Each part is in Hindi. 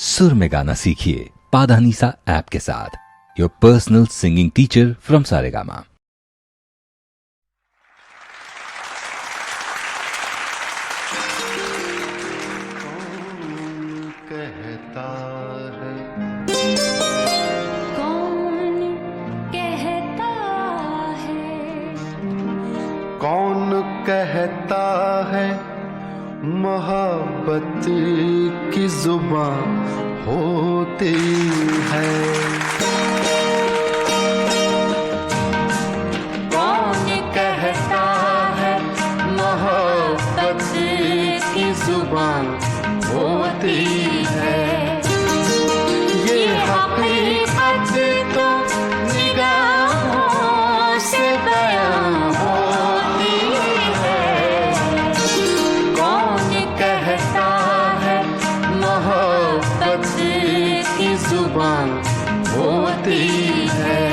सुर में गाना सीखिए पाधानीसा ऐप के साथ। Your personal singing teacher from Saregama. कौन कहता है मोहब्बत की जुबान होती है? कौन कहता है मोहब्बत की जुबान होती है? ये हकीकत तो निगाहों से बयां होती है। कौन कहता है मोहब्बत की जुबान होती है?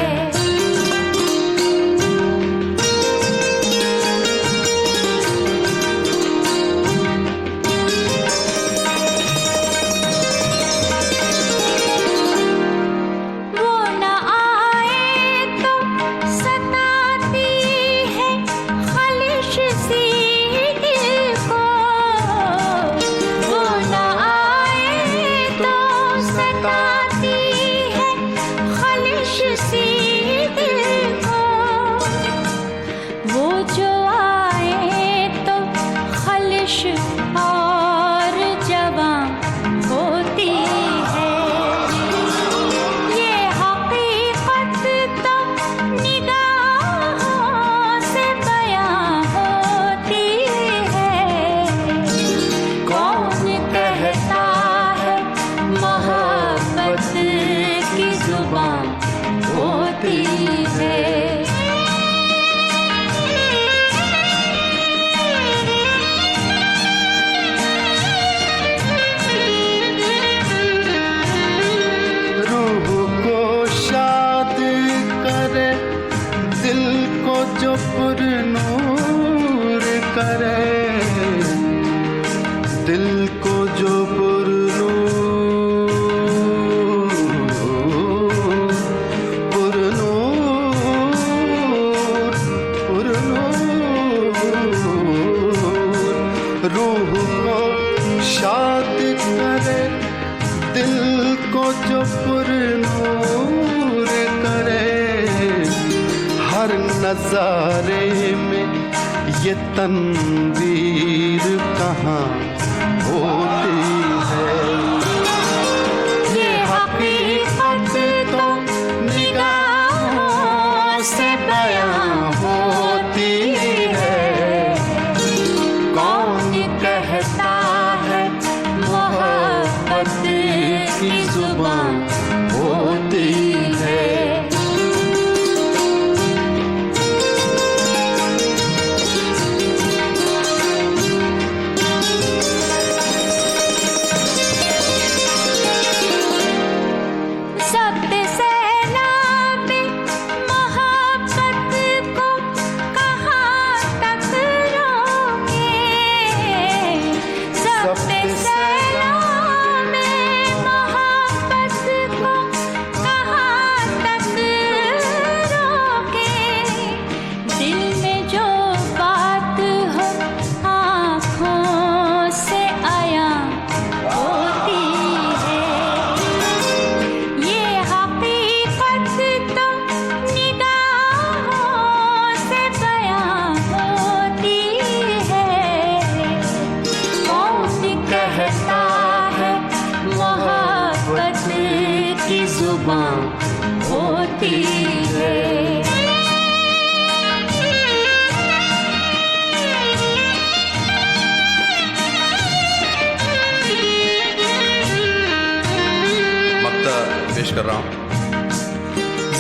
नज़ारे में ये तनवीर कहाँ होती है? ये हकीकत तो निगाहों से बयां होती है। कौन कहता है मोहब्बत की जुबान होती है? कर रहा हूं।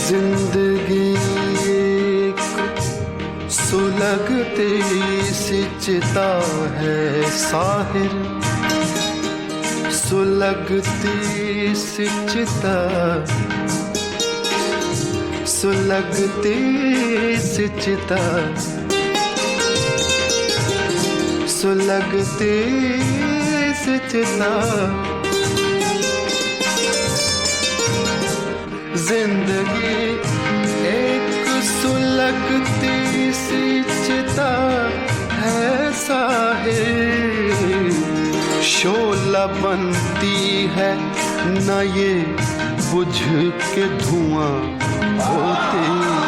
जिंदगी एक सुलगती सी चिता है साहिर, सुलगती सी चिता, सुलगती सी चिता, सुलगती सी चिता, जिंदगी एक सुलगती सी चिता है साहिर, शोला बनती है न ये बुझ के धुआं होती